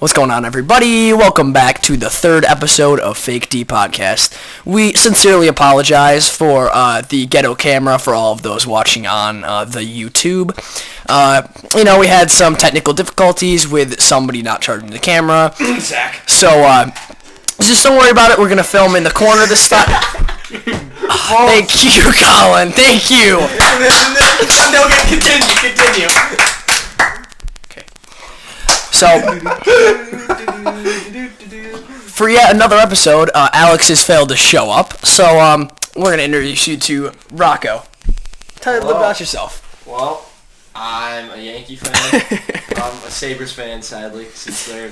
What's going on, everybody? Welcome back to the third episode of Fake D Podcast. We sincerely apologize for the ghetto camera for all of those watching on the YouTube. We had some technical difficulties with somebody not charging the camera. Zach. So, just don't worry about it. We're going to film in the corner this time. Thank you, Colin. Thank you. No, continue. So, for yet another episode, Alex has failed to show up. So, we're going to introduce you to Rocco. Tell us a little about yourself. Well, I'm a Yankee fan. I'm a Sabres fan, sadly, since they're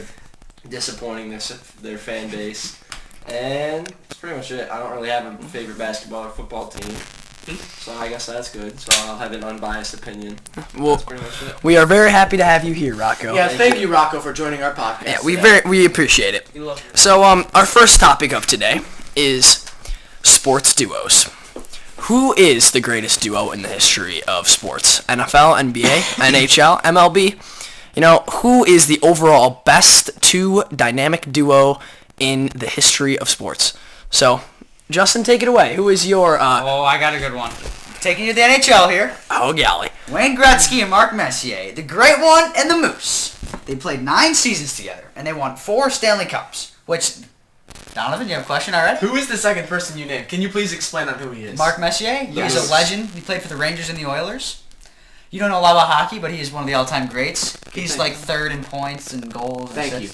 disappointing their fan base. And that's pretty much it. I don't really have a favorite basketball or football team. So I guess that's good. So I'll have an unbiased opinion. Well, that's pretty much it. We are very happy to have you here, Rocco. Yeah, thank you, Rocco, for joining our podcast. Yeah, we appreciate it. So, our first topic of today is sports duos. Who is the greatest duo in the history of sports? NFL, NBA, NHL, MLB? Who is the overall best two dynamic duo in the history of sports? So, Justin, take it away. Who is your... I got a good one. Taking you to the NHL here. Oh, golly. Wayne Gretzky and Mark Messier, the Great One and the Moose. They played 9 seasons together, and they won 4 Stanley Cups, which... Donovan, you have a question already? Who is the second person you named? Can you please explain on who he is? Mark Messier. Yes. He's a legend. He played for the Rangers and the Oilers. You don't know a lot about hockey, but he is one of the all-time greats. He's like third in points and goals. Thank you.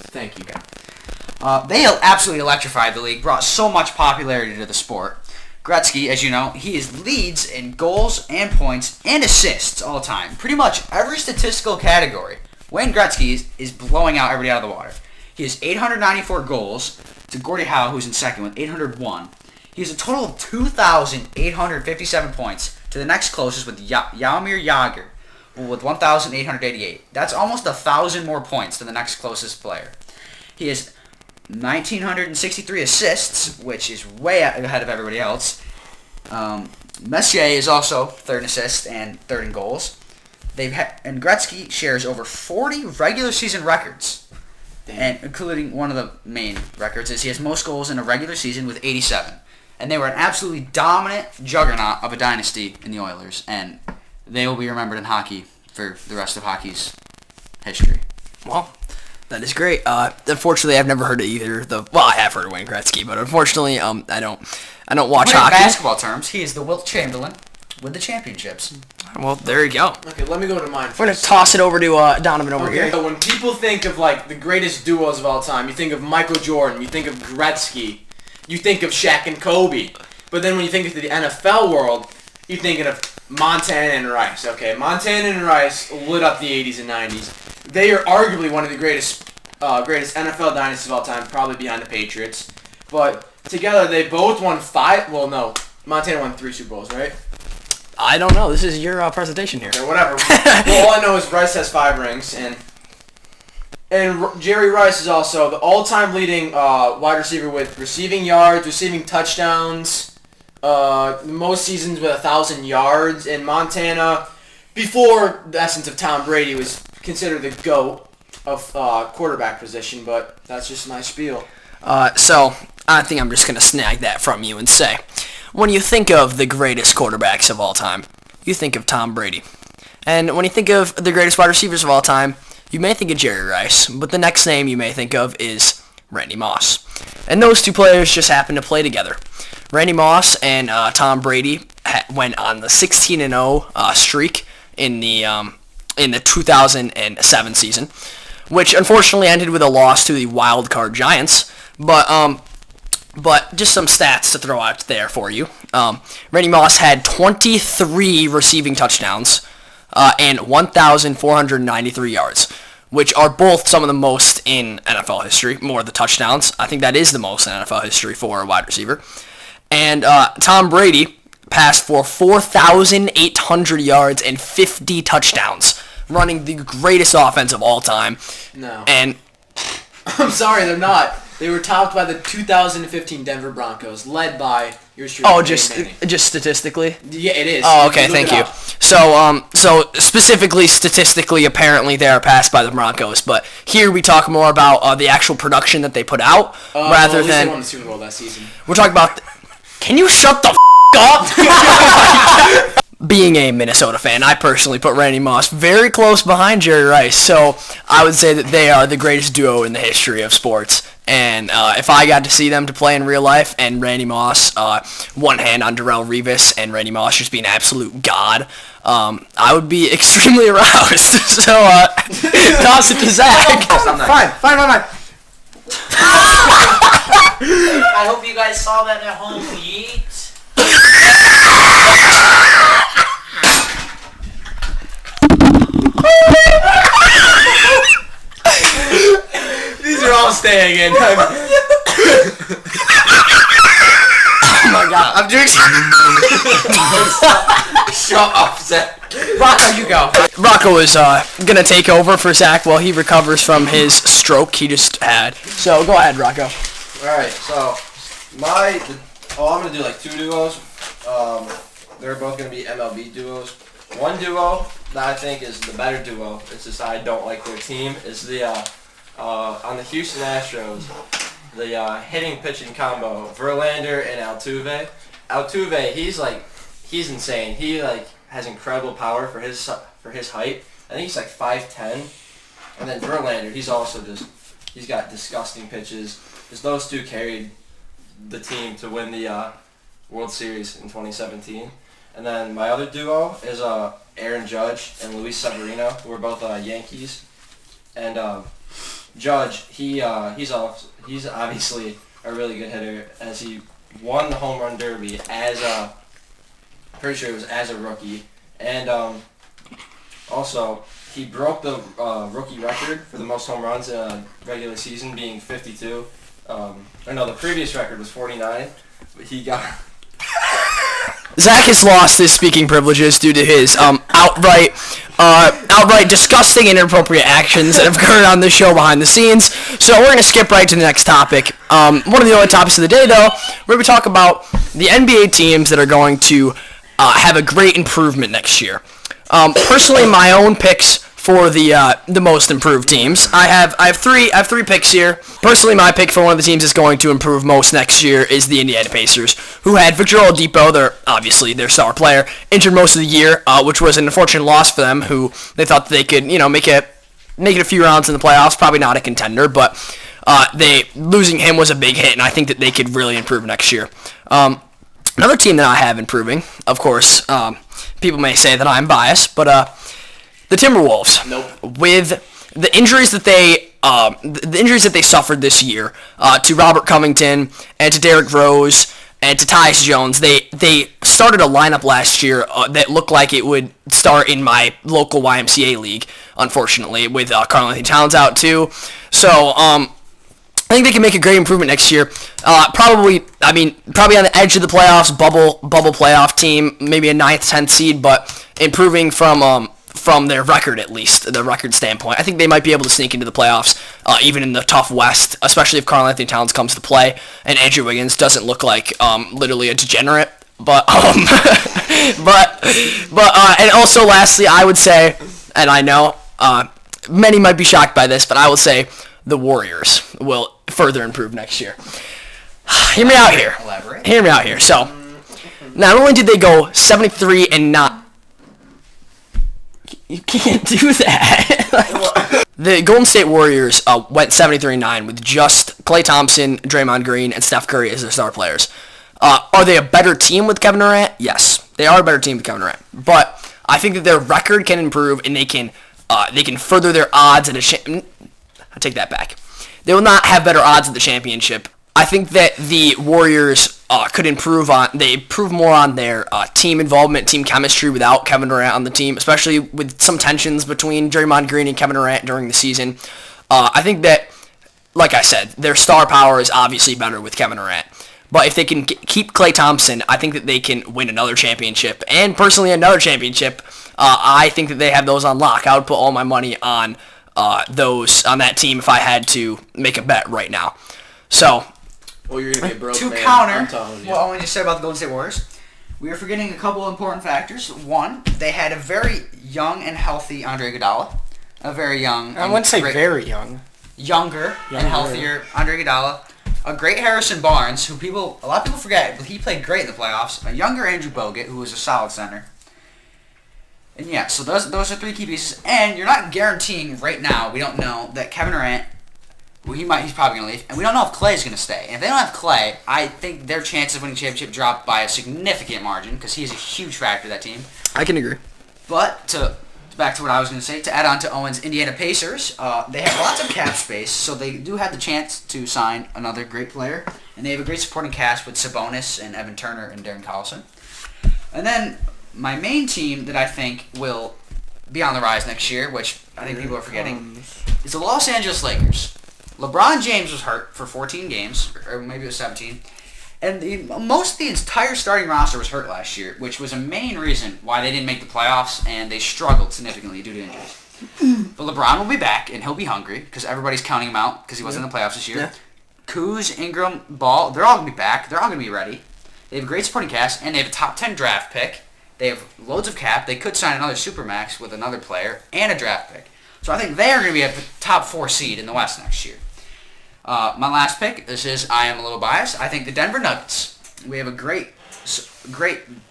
They absolutely electrified the league, brought so much popularity to the sport. Gretzky, as you know, he leads in goals and points and assists all time. Pretty much every statistical category. Wayne Gretzky is blowing out everybody out of the water. He has 894 goals to Gordie Howe, who's in second with 801. He has a total of 2,857 points to the next closest with Jaromir Jagr with 1,888. That's almost 1,000 more points than the next closest player. He has 1,963 assists, which is way ahead of everybody else. Messier is also third in assists and third in goals. And Gretzky shares over 40 regular season records. And including one of the main records is he has most goals in a regular season with 87. And they were an absolutely dominant juggernaut of a dynasty in the Oilers. And they will be remembered in hockey for the rest of hockey's history. Well, that is great. Unfortunately, I've never heard of either. I have heard of Wayne Gretzky, but unfortunately, I don't watch hockey. In basketball terms, he is the Wilt Chamberlain with the championships. Well, there you go. Okay, let me go to mine first. We're going to toss it over to Donovan over here. So when people think of, the greatest duos of all time, you think of Michael Jordan, you think of Gretzky, you think of Shaq and Kobe. But then when you think of the NFL world, you're thinking of Montana and Rice. Okay, Montana and Rice lit up the 80s and 90s. They are arguably one of the greatest NFL dynasties of all time, probably behind the Patriots. But together, they both won 5... Well, no. Montana won 3 Super Bowls, right? I don't know. This is your presentation here. Okay, whatever. Well, all I know is Rice has 5 rings, and Jerry Rice is also the all-time leading wide receiver with receiving yards, receiving touchdowns, most seasons with 1,000 yards. In Montana, before the essence of Tom Brady, was considered the GOAT of quarterback position, but that's just my spiel. So, I think I'm just going to snag that from you and say, when you think of the greatest quarterbacks of all time, you think of Tom Brady. And when you think of the greatest wide receivers of all time, you may think of Jerry Rice, but the next name you may think of is Randy Moss. And those two players just happen to play together. Randy Moss and Tom Brady went on the 16-0 streak in the 2007 season, which unfortunately ended with a loss to the wild card Giants. But just some stats to throw out there for you. Randy Moss had 23 receiving touchdowns and 1,493 yards, which are both some of the most in NFL history. More of the touchdowns. I think that is the most in NFL history for a wide receiver. And Tom Brady passed for 4,800 yards and 50 touchdowns, running the greatest offense of all time. No. And I'm sorry, they're not. They were topped by the 2015 Denver Broncos, led by Yours truly, Oh, Peyton Manning. just statistically. Yeah, it is. Oh, okay, Look thank it you. up. So specifically, statistically, apparently they are passed by the Broncos. But here we talk more about the actual production that they put out, Well, rather at least they than won the Super Bowl that season. we're talking about. Can you shut the up? Being a Minnesota fan, I personally put Randy Moss very close behind Jerry Rice. So I would say that they are the greatest duo in the history of sports. And if I got to see them to play in real life, and Randy Moss, one hand on Darrelle Revis, and Randy Moss just being an absolute god, I would be extremely aroused. So toss it to Zach. Fine. I hope you guys saw that at home, yeet. These are all staying in. Oh my god, I'm doing. Shut up, Zach. Rocco, you go. Rocco is gonna take over for Zach while he recovers from his stroke he just had. So go ahead, Rocco. Alright, so I'm gonna do like two duos. They're both gonna be MLB duos. One duo that I think is the better duo, it's just I don't like their team, is the on the Houston Astros, the hitting pitching combo, Verlander and Altuve. Altuve, he's insane. He has incredible power for his height. I think he's like 5'10". And then Verlander, he's got disgusting pitches. Just those two carried the team to win the World Series in 2017. And then my other duo is Aaron Judge and Luis Severino, who are both Yankees. And Judge, he's obviously a really good hitter, as he won the home run derby as pretty sure it was as a rookie, and also he broke the rookie record for the most home runs in a regular season, being 52. The previous record was 49, but he got. Zach has lost his speaking privileges due to his outright disgusting and inappropriate actions that have occurred on this show behind the scenes. So we're going to skip right to the next topic. One of the only topics of the day, though, we're going to talk about the NBA teams that are going to have a great improvement next year. Personally, my own picks for the most improved teams. I have three picks here. Personally, my pick for one of the teams that's going to improve most next year is the Indiana Pacers, who had Victor Oladipo, their star player, injured most of the year, which was an unfortunate loss for them. Who they thought that they could make it a few rounds in the playoffs. Probably not a contender, but losing him was a big hit, and I think that they could really improve next year. Another team that I have improving, of course, people may say that I'm biased, but the Timberwolves. Nope. With the injuries that they suffered this year to Robert Covington and to Derrick Rose and to Tyus Jones, they started a lineup last year that looked like it would start in my local YMCA league. Unfortunately, with Karl-Anthony Towns out too, so I think they can make a great improvement next year. Probably on the edge of the playoffs, bubble playoff team, maybe a 9th, 10th seed, but improving from their record, at least, the record standpoint. I think they might be able to sneak into the playoffs, even in the tough West, especially if Karl-Anthony Towns comes to play and Andrew Wiggins doesn't look like literally a degenerate. But and also lastly, I would say, and I know many might be shocked by this, but I will say the Warriors will further improve next year. Hear me out here. Elaborate. Hear me out here. So, not only did they go 73 and not... You can't do that. The Golden State Warriors went 73-9 with just Klay Thompson, Draymond Green, and Steph Curry as their star players. Are they a better team with Kevin Durant? Yes, they are a better team with Kevin Durant. But I think that their record can improve, and they can further their odds at I take that back. They will not have better odds at the championship. I think that the Warriors could improve more on their team involvement, team chemistry without Kevin Durant on the team, especially with some tensions between Draymond Green and Kevin Durant during the season. I think that, like I said, their star power is obviously better with Kevin Durant. But if they can keep Klay Thompson, I think that they can win another championship. And personally, another championship, I think that they have those on lock. I would put all my money on that team if I had to make a bet right now. So, Well, you're gonna be a broke To man. counter I'm telling you. what Owen just said about the Golden State Warriors, we are forgetting a couple of important factors. One, they had a very young and healthy Andre Iguodala. A very young. I wouldn't say great- very young. Younger and Younger. healthier Andre Iguodala. A great Harrison Barnes, who a lot of people forget, but he played great in the playoffs. A younger Andrew Bogut, who was a solid center. And yeah, so those are three key pieces. And you're not guaranteeing right now. We don't know that Kevin Durant. Well, he's probably going to leave. And we don't know if Clay's going to stay. And if they don't have Clay, I think their chances of winning championship drop by a significant margin because he's a huge factor to that team. I can agree. But back to what I was going to say, to add on to Owen's Indiana Pacers, they have lots of cap space, so they do have the chance to sign another great player. And they have a great supporting cast with Sabonis and Evan Turner and Darren Collison. And then my main team that I think will be on the rise next year, which I think people are forgetting, is the Los Angeles Lakers. LeBron James was hurt for 14 games, or maybe it was 17. And most of the entire starting roster was hurt last year, which was a main reason why they didn't make the playoffs, and they struggled significantly due to injuries. But LeBron will be back, and he'll be hungry, because everybody's counting him out, because he wasn't in the playoffs this year. Yeah. Kuz, Ingram, Ball, they're all going to be back. They're all going to be ready. They have a great supporting cast, and they have a top 10 draft pick. They have loads of cap. They could sign another Supermax with another player and a draft pick. So I think they are going to be at the top 4 seed in the West next year. My last pick, I am a little biased. I think the Denver Nuggets. We have a great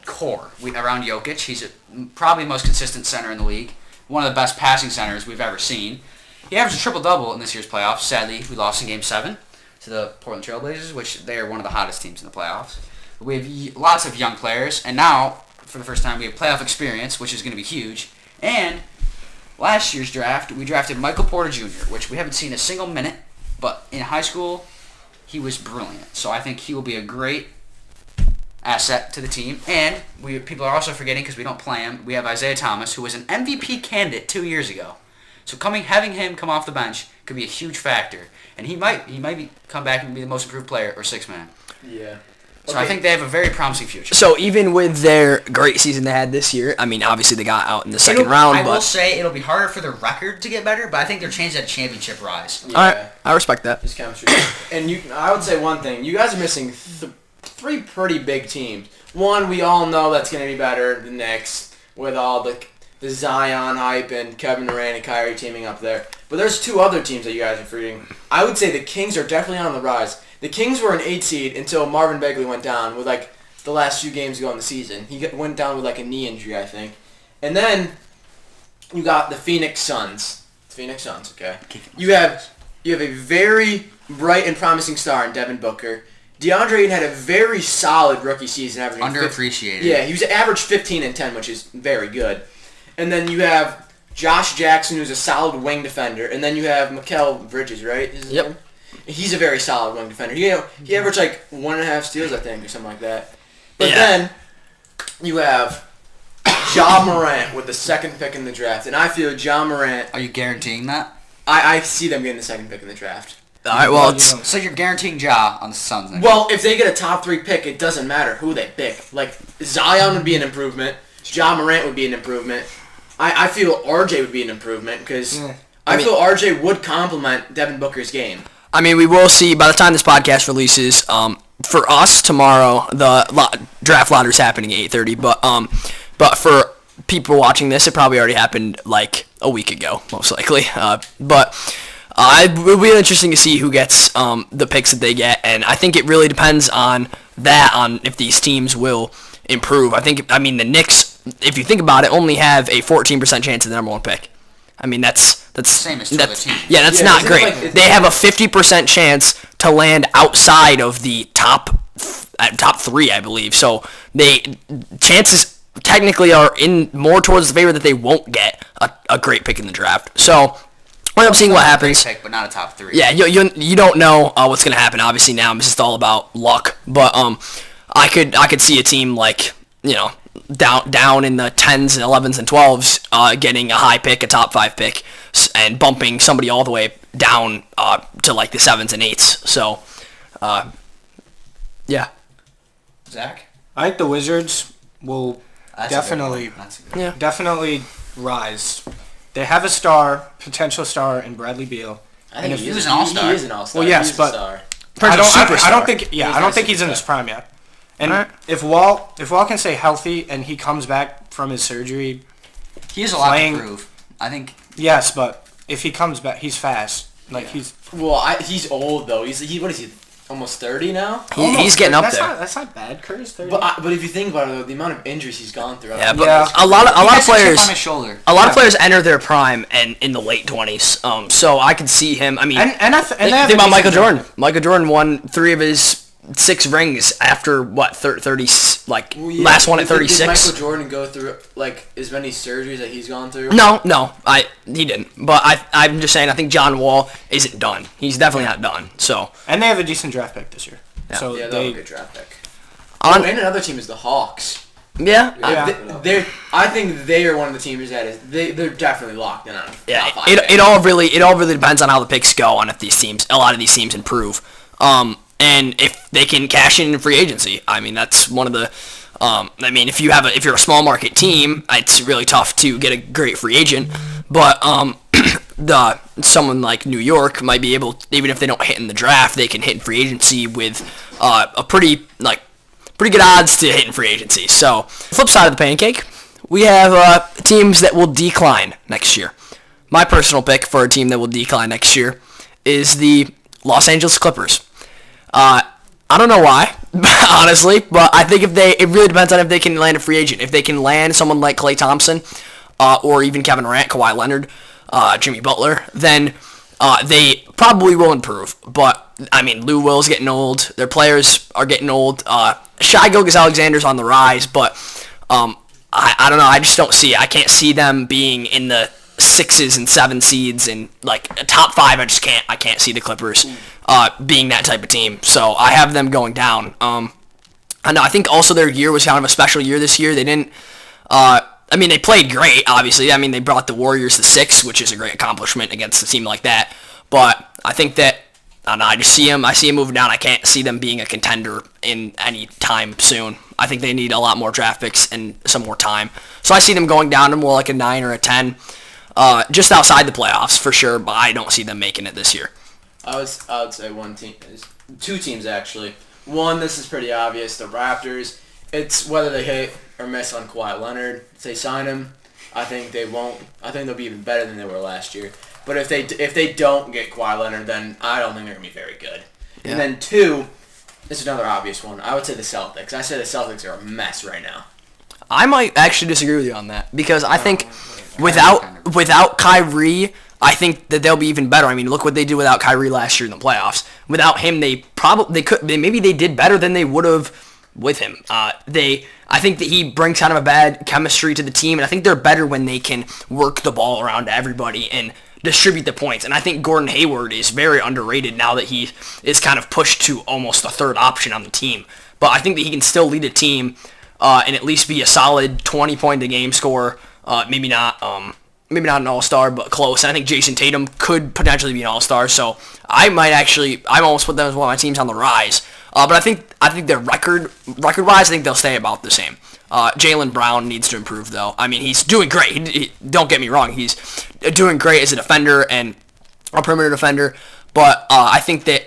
core around Jokic. He's probably the most consistent center in the league. One of the best passing centers we've ever seen. He averaged a triple-double in this year's playoffs. Sadly, we lost in Game 7 to the Portland Trail Blazers, which they are one of the hottest teams in the playoffs. We have lots of young players, and now, for the first time, we have playoff experience, which is going to be huge. And last year's draft, we drafted Michael Porter Jr., which we haven't seen a single minute. But in high school, he was brilliant. So I think he will be a great asset to the team. And people are also forgetting, because we don't play him, we have Isaiah Thomas, who was an MVP candidate 2 years ago. So having him come off the bench could be a huge factor. And he might come back and be the most improved player or sixth man. Yeah. So I think they have a very promising future. So even with their great season they had this year, I mean, obviously they got out in the second round, I will but say it'll be harder for the record to get better, but I think their chances at championship rise. Yeah. all right, I respect that. His chemistry. And I would say one thing. You guys are missing three pretty big teams. One, we all know that's going to be better than the Knicks with all the Zion hype and Kevin Durant and Kyrie teaming up there. But there's two other teams that you guys are forgetting. I would say the Kings are definitely on the rise. The Kings were an 8 seed until Marvin Bagley went down with the last few games ago in the season. He went down with a knee injury, I think. And then you got the Phoenix Suns. Okay. You have a very bright and promising star in Devin Booker. DeAndre Ayton had a very solid rookie season, averaging Underappreciated. Yeah, he was averaged 15 and 10, which is very good. And then you have Josh Jackson, who's a solid wing defender, and then you have Mikal Bridges, right? Is his Yep. name? He's a very solid wing defender. He averaged 1.5 steals, I think, or something like that. But then you have Ja Morant with the second pick in the draft, and I feel Ja Morant. Are you guaranteeing that? I see them getting the second pick in the draft. All right, well, it's So you're guaranteeing Ja on the Suns next Well, if they get a top 3 pick, it doesn't matter who they pick. Zion would be an improvement. Ja Morant would be an improvement. I feel RJ would be an improvement because I feel RJ would complement Devin Booker's game. I mean, we will see by the time this podcast releases. For us tomorrow, the draft lottery's happening at 8:30. But for people watching this, it probably already happened a week ago, most likely. But it will be interesting to see who gets the picks that they get, and I think it really depends on if these teams will improve. I mean, the Knicks, if you think about it, only have a 14% chance of the number 1 pick. I mean, that's Same as two other teams. Yeah, that's Yeah, not it's great. like- They have a 50% chance to land outside of the top 3, I believe. So chances technically are in more towards the favor that they won't get a great pick in the draft. So we'll end up seeing what happens. Great pick, but not a top 3. Yeah, you don't know what's gonna happen. Obviously now it's just all about luck. But I could see a team down in the 10s and 11s and 12s getting a high pick, a top 5 pick, and bumping somebody all the way down to the 7s and 8s. So, yeah. Zach? I think the Wizards will That's a good definitely, one. That's a good one. Yeah. definitely rise. They have a potential star in Bradley Beal. I think he was an all-star. He is an all-star. Well, yes, He's a but star. I don't superstar. think. Yeah, He's I not don't think he's in superstar. his prime yet. And Alright. if Wall can stay healthy and he comes back from his surgery, He has a lot Playing- to prove. I think. yes, but if he comes back, he's fast. Like Yeah. he's Well, he's old though. What is he? Almost 30 now. He's getting up that's there. That's not bad. Curtis 30. But if you think about it though, the amount of injuries he's gone through. Yeah, but Yeah. a lot He of has a chip players. on his shoulder. A lot of Yeah. players enter their prime and in the late 20s. So I could see him. I mean, and they have think a about decent Michael draft Jordan. pick. Michael Jordan won 3 of his 6 rings after what 30 like Well, yeah, last one at did 36. Michael Jordan go through like as many surgeries that he's gone through? No, he didn't. But I'm just saying. I think John Wall isn't done. He's definitely not done. So And they have a decent draft pick this year. Yeah. So Yeah, they'll have a good draft pick. on And another team is the Hawks. yeah, Yeah. I think they are one of the teams that is they're definitely locked in on. Yeah, top five it pick. all really depends on how the picks go on if a lot of these teams improve, and if they can cash in free agency. I mean, that's one of the. I mean, if you're a small market team, it's really tough to get a great free agent. But someone like New York might be able, even if they don't hit in the draft, they can hit in free agency with a pretty good odds to hit in free agency. So, flip side of the pancake, we have teams that will decline next year. My personal pick for a team that will decline next year is the Los Angeles Clippers. I don't know why, honestly, but I think it really depends on if they can land a free agent. If they can land someone like Klay Thompson, or even Kevin Durant, Kawhi Leonard, Jimmy Butler, then they probably will improve. But I mean, Lou Will's getting old. Their players are getting old. Shai Gilgeous-Alexander's on the rise, but I don't know. I just don't see it. I can't see them being in the 6s and 7 seeds and like a top 5. I can't see the Clippers being that type of team. So I have them going down. I know. I think also their year was kind of a special year this year. They didn't. I mean, they played great, obviously. I mean, they brought the Warriors to 6, which is a great accomplishment against a team like that. But I think that, I don't know, I see them moving down. I can't see them being a contender in any time soon. I think they need a lot more draft picks and some more time. So I see them going down to more like a 9 or a 10, just outside the playoffs for sure, but I don't see them making it this year. I would say one team, 2 teams actually. One, this is pretty obvious, the Raptors. It's whether they hit or miss on Kawhi Leonard. If they sign him, I think they won't. I think they'll be even better than they were last year. But if they don't get Kawhi Leonard, then I don't think they're gonna be very good. Yeah. And then 2, this is another obvious one. I would say the Celtics. I say the Celtics are a mess right now. I might actually disagree with you on that because I think without Kyrie, I think that they'll be even better. I mean, look what they did without Kyrie last year in the playoffs. Without him, maybe they did better than they would have with him. I think that he brings kind of a bad chemistry to the team, and I think they're better when they can work the ball around to everybody and distribute the points. And I think Gordon Hayward is very underrated now that he is kind of pushed to almost the third option on the team. But I think that he can still lead a team and at least be a solid 20-point-a-game scorer. Maybe not an all-star, but close. And I think Jason Tatum could potentially be an all-star. So I almost put them as one of my teams on the rise. But I think their record-wise, I think they'll stay about the same. Jaylen Brown needs to improve, though. I mean, he's doing great. Don't get me wrong. He's doing great as a defender and a perimeter defender. But I think that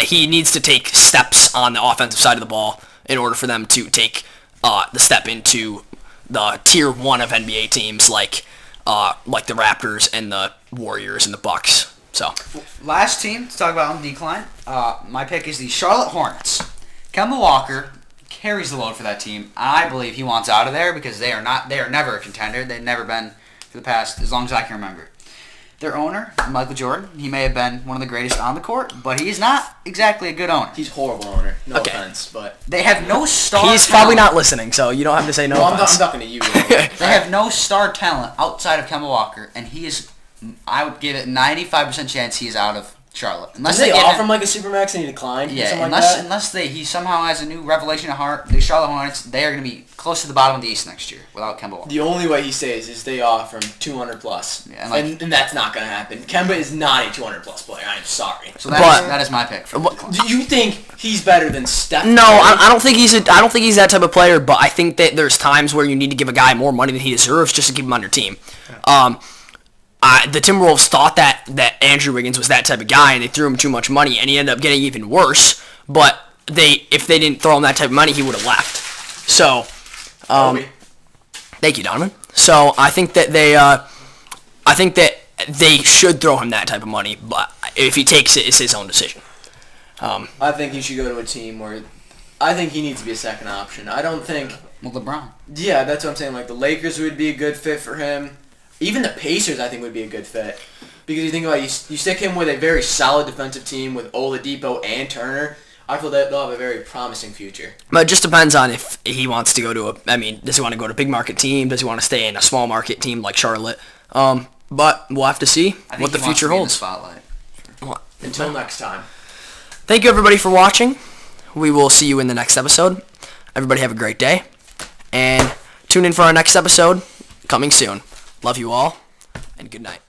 he needs to take steps on the offensive side of the ball in order for them to take the step into the tier 1 of NBA teams like the Raptors and the Warriors and the Bucks. So Last team to talk about on decline. My pick is the Charlotte Hornets. Kemba Walker carries the load for that team. I believe he wants out of there because they are never a contender. They've never been for the past as long as I can remember. Their owner, Michael Jordan, he may have been one of the greatest on the court, but he's not exactly a good owner. He's a horrible owner. No Okay. offense, but They have no star he's talent. probably not listening, so you don't have to say no well, I'm offense. talking to you. Though. They have no star talent outside of Kemba Walker, and he is, I would give it 95% chance he is out of Charlotte. Unless Did they give offer him him like a supermax and he declined? Yeah, something unless like that? unless he somehow has a new revelation of heart, the Charlotte Hornets, they are going to be close to the bottom of the East next year without Kemba Walker. The only way he stays is they offer him 200 plus, Yeah, and and that's not going to happen. Kemba is not a 200 plus player. I'm sorry. So But- that is my pick. For Do you think he's better than Steph? No, Curry? I don't think he's that type of player. But I think that there's times where you need to give a guy more money than he deserves just to keep him on your team. the Timberwolves thought that Andrew Wiggins was that type of guy, and they threw him too much money, and he ended up getting even worse. But if they didn't throw him that type of money, he would have left. So, thank you, Donovan. So I think that they should throw him that type of money, but if he takes it, it's his own decision. I think he should go to a team where I think he needs to be a second option. I don't think. Well, LeBron. Yeah, that's what I'm saying. Like the Lakers would be a good fit for him. Even the Pacers, I think, would be a good fit because you think about you stick him with a very solid defensive team with Oladipo and Turner. I feel that they'll have a very promising future. But it just depends on if he wants to go to does he want to go to a big market team? Does he want to stay in a small market team like Charlotte? But we'll have to see what the future holds. Spotlight. Until next time. Thank you, everybody, for watching. We will see you in the next episode. Everybody have a great day. And tune in for our next episode coming soon. Love you all, and good night.